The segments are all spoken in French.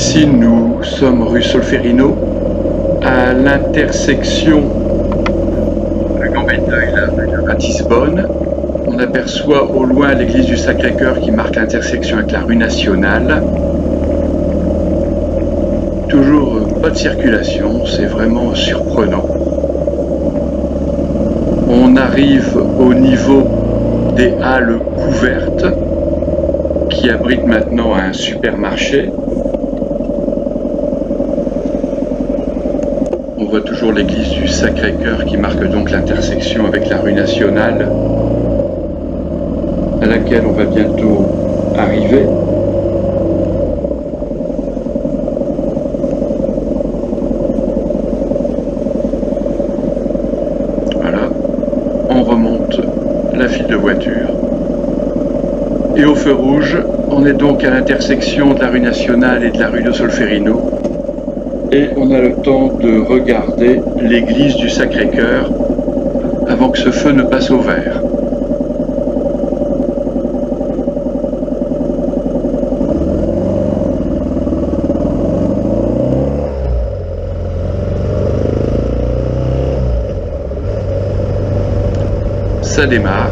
Ici, nous sommes rue Solferino, à l'intersection de Gambetta et Ratisbonne. On aperçoit au loin l'église du Sacré-Cœur qui marque l'intersection avec la rue Nationale. Toujours pas de circulation, c'est vraiment surprenant. On arrive au niveau des halles couvertes qui abritent maintenant un supermarché. On voit toujours l'église du Sacré-Cœur qui marque donc l'intersection avec la rue Nationale, à laquelle on va bientôt arriver. Voilà, on remonte la file de voitures. Et au feu rouge, on est donc à l'intersection de la rue Nationale et de la rue de Solferino. Et on a le temps de regarder l'église du Sacré-Cœur avant que ce feu ne passe au vert. Ça démarre.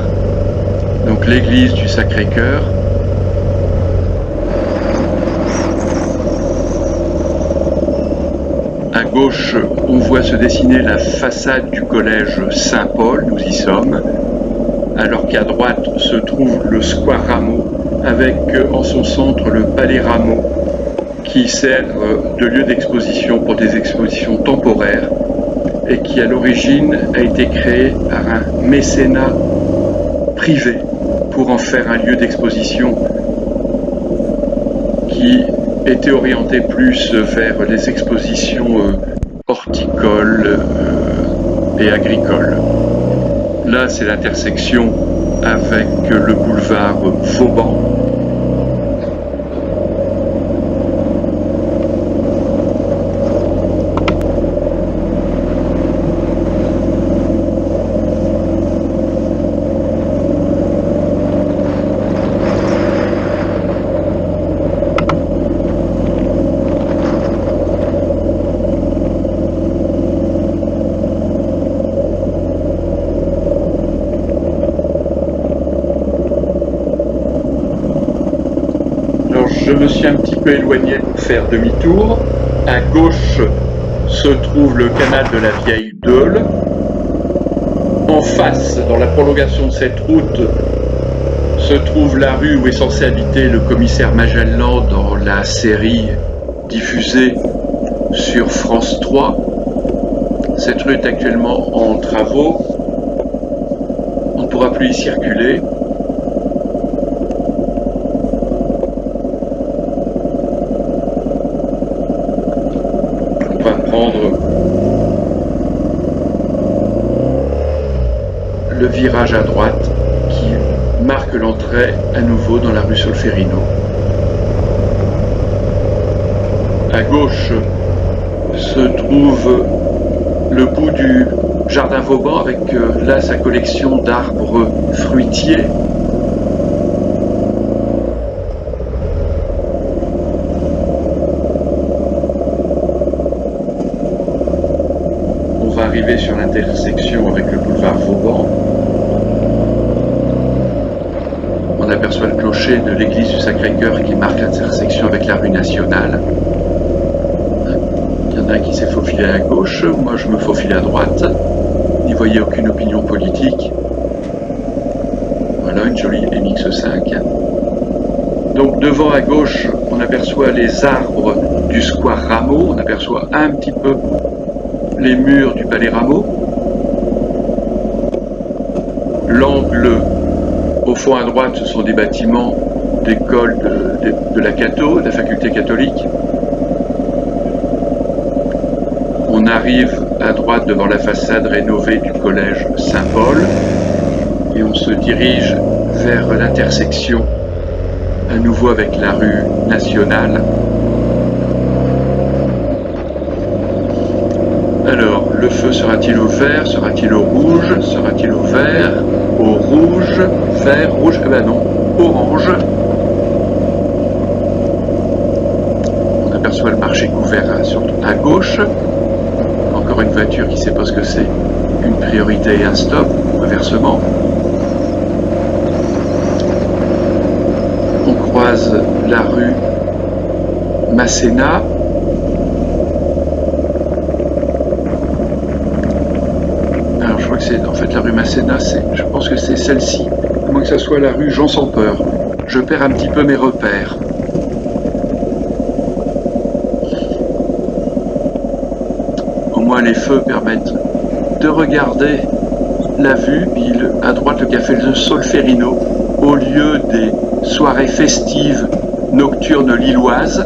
Donc l'église du Sacré-Cœur. À gauche, on voit se dessiner la façade du collège Saint-Paul, nous y sommes, alors qu'à droite se trouve le square Rameau, avec en son centre le palais Rameau, qui sert de lieu d'exposition pour des expositions temporaires, et qui à l'origine a été créé par un mécénat privé pour en faire un lieu d'exposition qui était orienté plus vers les expositions horticoles et agricoles. Là, c'est l'intersection avec le boulevard Vauban. Je me suis un petit peu éloigné pour faire demi-tour. À gauche se trouve le canal de la Vieille Deule. En face, dans la prolongation de cette route, se trouve la rue où est censé habiter le commissaire Magellan dans la série diffusée sur France 3. Cette rue est actuellement en travaux. On ne pourra plus y circuler. Le virage à droite qui marque l'entrée à nouveau dans la rue Solferino. À gauche se trouve le bout du jardin Vauban avec là sa collection d'arbres fruitiers. On va arriver sur l'intersection avec le boulevard Vauban. On aperçoit le clocher de l'église du Sacré-Cœur qui marque l'intersection avec la rue Nationale. Il y en a un qui s'est faufilé à gauche, moi je me faufile à droite. N'y voyez aucune opinion politique. Voilà, une jolie MX5. Donc devant à gauche, on aperçoit les arbres du square Rameau, on aperçoit un petit peu les murs du palais Rameau. L'angle au fond à droite, ce sont des bâtiments d'école de la Catho, de la faculté catholique. On arrive à droite devant la façade rénovée du collège Saint-Paul et on se dirige vers l'intersection à nouveau avec la rue Nationale. Alors, le feu sera-t-il au vert? Sera-t-il au rouge? Sera-t-il au vert? Au rouge? Vert? Rouge? Eh ben non, orange. On aperçoit vois le marché couvert à gauche. Encore une voiture qui ne sait pas ce que c'est. Une priorité et un stop, reversement. On croise la rue Masséna. Alors je crois que c'est en fait la rue Masséna, je pense que c'est celle-ci, à moins que ça soit la rue Jean sans peur. Je perds un petit peu mes repères. Au moins les feux permettent de regarder la vue, puis à droite le café de Solferino, au lieu des soirées festives nocturnes lilloises.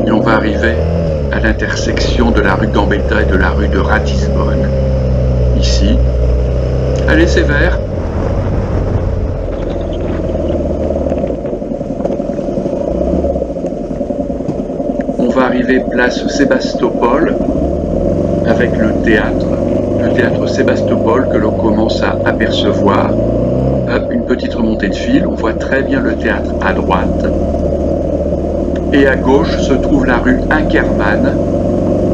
Et on va arriver à l'intersection de la rue Gambetta et de la rue de Ratisbonne. Ici. Allez, c'est vert. On va arriver place Sébastopol avec le théâtre Sébastopol que l'on commence à apercevoir. Une petite remontée de fil, on voit très bien le théâtre à droite. Et à gauche se trouve la rue Inkermann,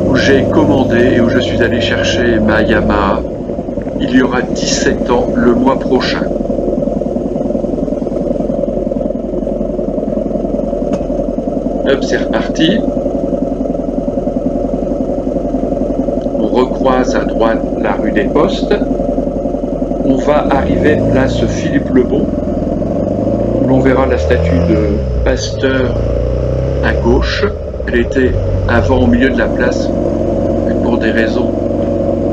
où j'ai commandé et où je suis allé chercher ma Yamaha. Il y aura 17 ans le mois prochain. Hop, c'est reparti. On recroise à droite la rue des Postes. On va arriver place Philippe Lebon, où l'on verra la statue de Pasteur à gauche. Elle était avant au milieu de la place, mais pour des raisons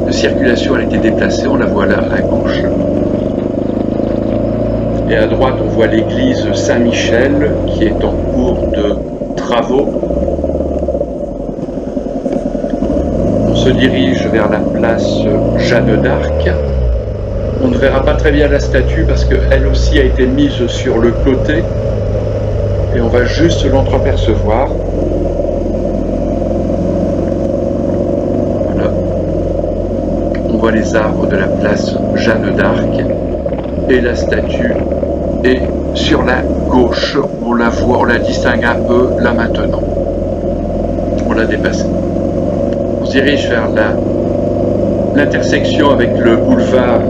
de circulation, elle a été déplacée. On la voit là à gauche. Et à droite, on voit l'église Saint-Michel qui est en cours de travaux. On se dirige vers la place Jeanne d'Arc. On ne verra pas très bien la statue parce qu'elle aussi a été mise sur le côté et on va juste l'entreapercevoir. Voilà. On voit les arbres de la place Jeanne d'Arc et la statue est sur la gauche. On la voit, on la distingue un peu là maintenant. On l'a dépassée. On se dirige vers l'intersection avec le boulevard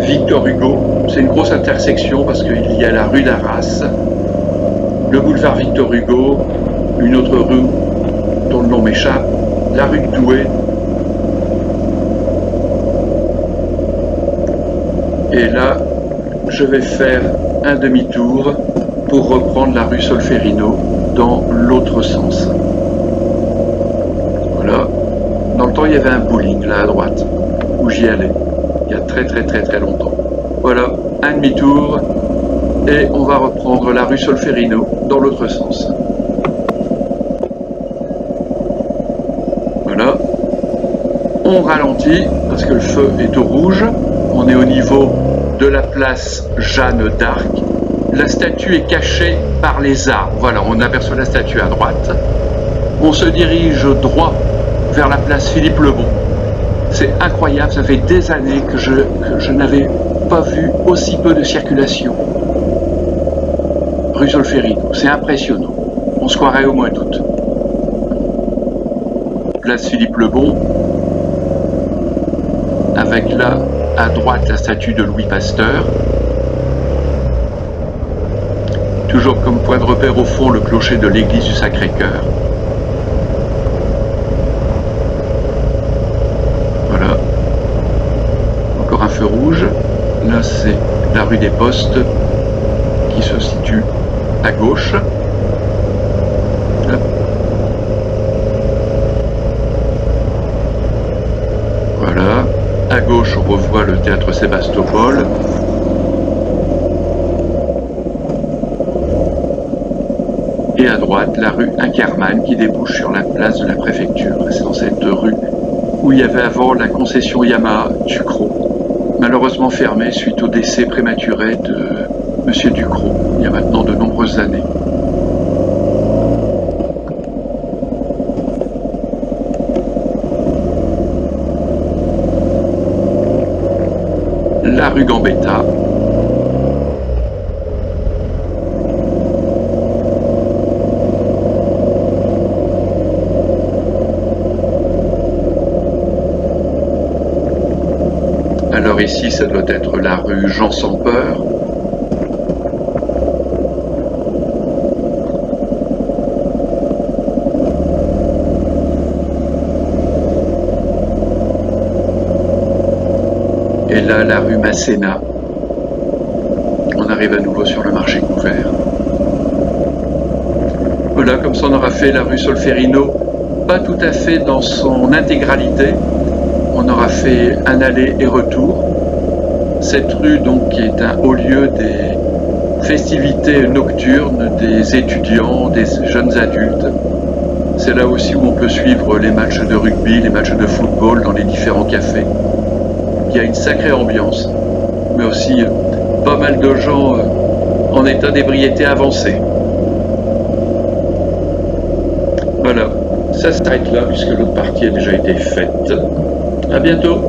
Victor Hugo. C'est une grosse intersection parce qu'il y a la rue d'Arras, le boulevard Victor Hugo, une autre rue dont le nom m'échappe, la rue de Douai. Et là, je vais faire un demi-tour pour reprendre la rue Solferino dans l'autre sens. Voilà. Dans le temps, il y avait un bowling là à droite où j'y allais. Il y a très longtemps. Voilà, un demi-tour et on va reprendre la rue Solferino dans l'autre sens. Voilà. On ralentit parce que le feu est au rouge. On est au niveau de la place Jeanne d'Arc. La statue est cachée par les arbres. Voilà, on aperçoit la statue à droite. On se dirige droit vers la place Philippe Lebon. C'est incroyable, ça fait des années que je n'avais pas vu aussi peu de circulation. Rue Solferino, c'est impressionnant. On se croirait au mois d'août. Place Philippe Lebon, avec là, à droite, la statue de Louis Pasteur. Toujours comme point de repère au fond, le clocher de l'église du Sacré-Cœur. Voilà. Encore un feu rouge. Là, c'est la rue des Postes qui se situe à gauche. Là. Voilà. À gauche, on revoit le théâtre Sébastopol. Et à droite, la rue Inkermann qui débouche sur la place de la préfecture. C'est dans cette rue où il y avait avant la concession Yamaha Ducrot, malheureusement fermée suite au décès prématuré de M. Ducrot, il y a maintenant de nombreuses années. rue Gambetta. Alors ici, ça doit être la rue Jean sans peur. Et là, la rue Masséna. On arrive à nouveau sur le marché couvert. Voilà, comme ça on aura fait la rue Solferino, pas tout à fait dans son intégralité. On aura fait un aller et retour. Cette rue, donc, qui est un haut lieu des festivités nocturnes des étudiants, des jeunes adultes. C'est là aussi où on peut suivre les matchs de rugby, les matchs de football dans les différents cafés. Il y a une sacrée ambiance, mais aussi pas mal de gens en état d'ébriété avancée. Voilà, ça s'arrête là puisque l'autre partie a déjà été faite. À bientôt.